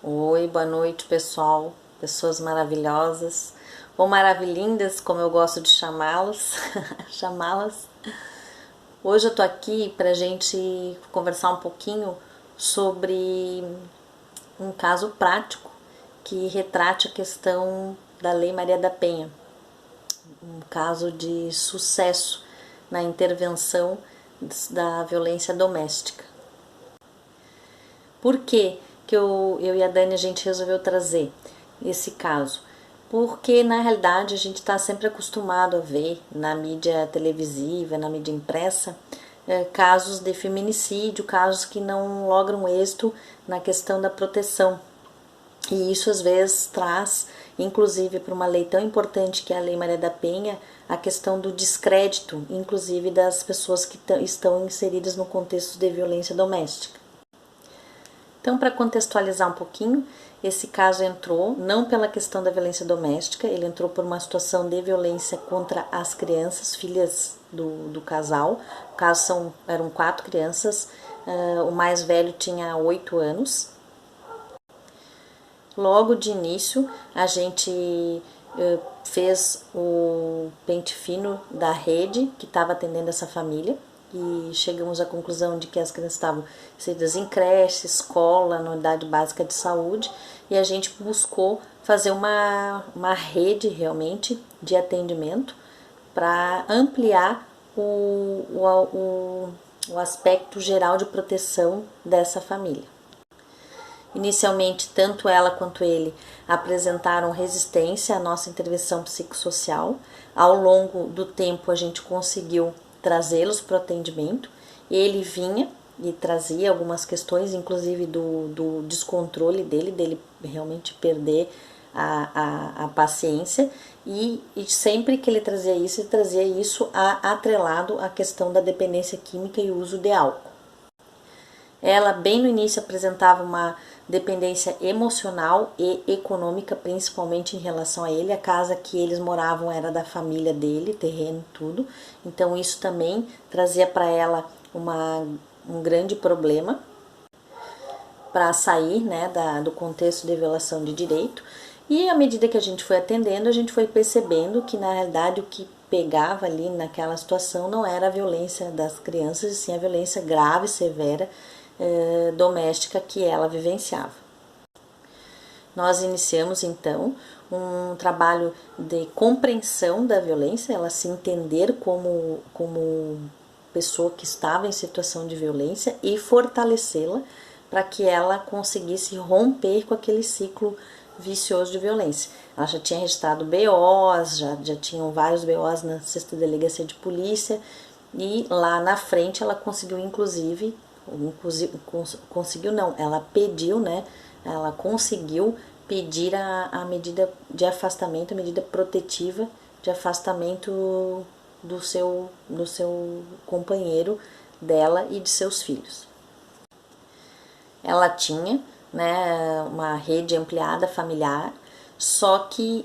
Oi, boa noite, pessoal, pessoas maravilhosas, ou maravilhindas, como eu gosto de chamá-los, chamá-las. Hoje eu tô aqui pra gente conversar um pouquinho sobre um caso prático que retrate a questão da Lei Maria da Penha, um caso de sucesso na intervenção da violência doméstica. Por que eu e a Dani a gente resolveu trazer esse caso? Porque na realidade a gente está sempre acostumado a ver na mídia televisiva, na mídia impressa, casos de feminicídio, casos que não logram êxito na questão da proteção. E isso às vezes traz, inclusive para uma lei tão importante que é a Lei Maria da Penha, a questão do descrédito, inclusive das pessoas que estão inseridas no contexto de violência doméstica. Então, para contextualizar um pouquinho, esse caso entrou não pela questão da violência doméstica, ele entrou por uma situação de violência contra as crianças, filhas do casal. No caso, eram 4 crianças, o mais velho tinha 8 anos. Logo de início, a gente fez o pente fino da rede que estava atendendo essa família e chegamos à conclusão de que as crianças estavam inseridas em creche, escola, na unidade básica de saúde, e a gente buscou fazer uma rede realmente de atendimento para ampliar o aspecto geral de proteção dessa família. Inicialmente, tanto ela quanto ele apresentaram resistência à nossa intervenção psicossocial. Ao longo do tempo, a gente conseguiu trazê-los para o atendimento. Ele vinha e trazia algumas questões, inclusive do descontrole dele realmente perder a paciência. E sempre que ele trazia isso atrelado à questão da dependência química e o uso de álcool. Ela, bem no início, apresentava uma dependência emocional e econômica, principalmente em relação a ele. A casa que eles moravam era da família dele, terreno, tudo. Então, isso também trazia para ela um grande problema para sair, né, do contexto de violação de direito. E à medida que a gente foi atendendo, a gente foi percebendo que, na realidade, o que pegava ali naquela situação não era a violência das crianças, e sim a violência grave, severa, doméstica que ela vivenciava. Nós iniciamos então um trabalho de compreensão da violência, ela se entender como pessoa que estava em situação de violência e fortalecê-la para que ela conseguisse romper com aquele ciclo vicioso de violência. Ela já tinha registrado BOs, já tinham vários BOs na 6ª Delegacia de Polícia, e lá na frente ela conseguiu ela pediu, né? Ela conseguiu pedir a medida de afastamento, a medida protetiva de afastamento do seu companheiro dela e de seus filhos. Ela tinha, né, uma rede ampliada familiar, só que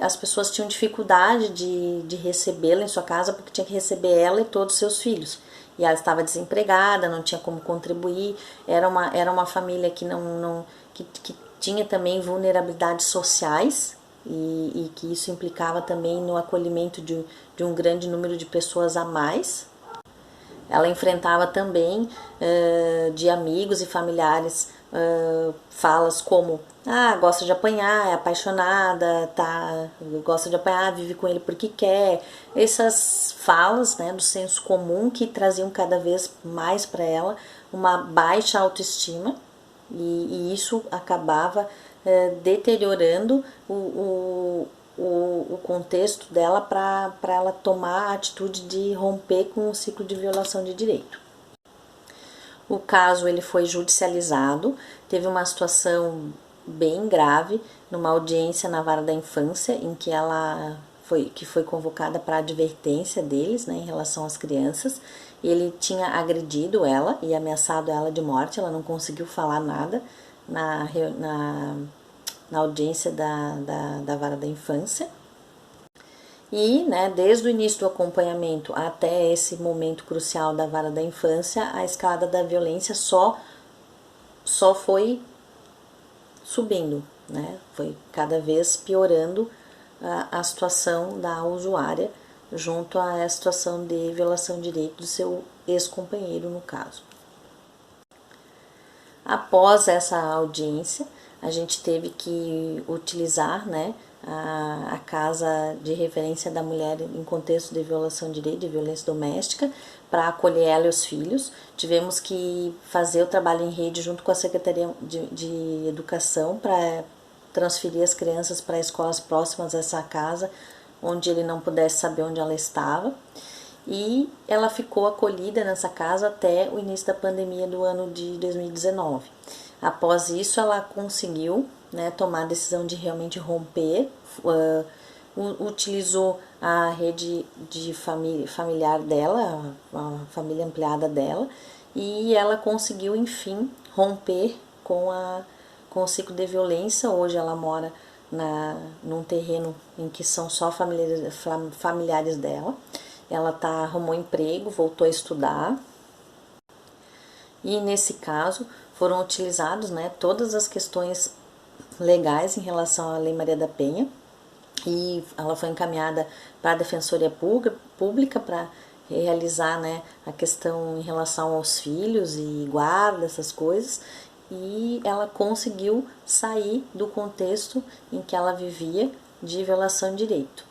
as pessoas tinham dificuldade de recebê-la em sua casa porque tinha que receber ela e todos os seus filhos. E ela estava desempregada, não tinha como contribuir, era uma família que que tinha também vulnerabilidades sociais e que isso implicava também no acolhimento de um grande número de pessoas a mais. Ela enfrentava também de amigos e familiares falas como gosta de apanhar, é apaixonada, gosta de apanhar, vive com ele porque quer. Essas falas, né, do senso comum que traziam cada vez mais para ela uma baixa autoestima e isso acabava deteriorando o contexto dela para ela tomar a atitude de romper com o ciclo de violação de direito. O caso ele foi judicializado, teve uma situação bem grave numa audiência na vara da infância em que foi convocada para advertência deles, né, em relação às crianças. Ele tinha agredido ela e ameaçado ela de morte, ela não conseguiu falar nada na audiência da vara da infância. E, né, desde o início do acompanhamento até esse momento crucial da vara da infância, a escalada da violência só subindo, né? Foi cada vez piorando a situação da usuária junto à situação de violação de direito do seu ex-companheiro, no caso. Após essa audiência, a gente teve que utilizar, né, a casa de referência da mulher em contexto de violação de direito, de violência doméstica, para acolher ela e os filhos. Tivemos que fazer o trabalho em rede junto com a Secretaria de Educação para transferir as crianças para escolas próximas a essa casa, onde ele não pudesse saber onde ela estava. E ela ficou acolhida nessa casa até o início da pandemia do ano de 2019. Após isso, ela conseguiu, né, tomar a decisão de realmente romper, utilizou a rede de familiar dela, a família ampliada dela, e ela conseguiu, enfim, romper com o ciclo de violência. Hoje ela mora num terreno em que são só familiares dela. Ela arrumou emprego, voltou a estudar, e nesse caso foram utilizados, né, todas as questões legais em relação à Lei Maria da Penha, e ela foi encaminhada para a Defensoria Pública para realizar, né, a questão em relação aos filhos e guarda, essas coisas, e ela conseguiu sair do contexto em que ela vivia de violação de direito.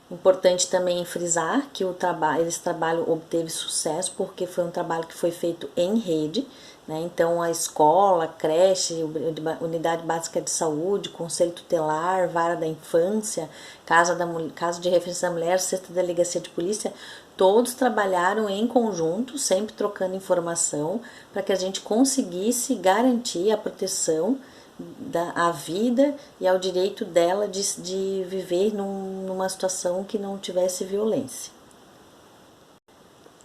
Importante também frisar que esse trabalho obteve sucesso porque foi um trabalho que foi feito em rede, né? Então a escola, a creche, unidade básica de saúde, conselho tutelar, vara da infância, casa de referência da mulher, sexta delegacia de polícia, todos trabalharam em conjunto, sempre trocando informação, para que a gente conseguisse garantir a proteção à vida e ao direito dela de viver numa situação que não tivesse violência.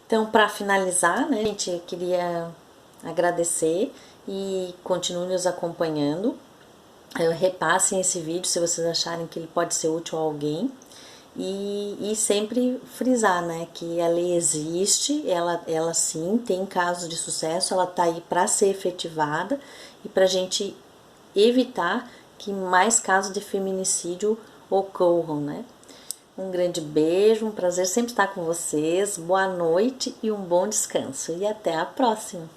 Então, para finalizar, né, a gente queria agradecer e continue nos acompanhando. Repassem esse vídeo se vocês acharem que ele pode ser útil a alguém. E sempre frisar, né, que a lei existe, ela sim tem casos de sucesso, ela está aí para ser efetivada e para a gente evitar que mais casos de feminicídio ocorram, né? Um grande beijo, um prazer sempre estar com vocês, boa noite e um bom descanso. E até a próxima!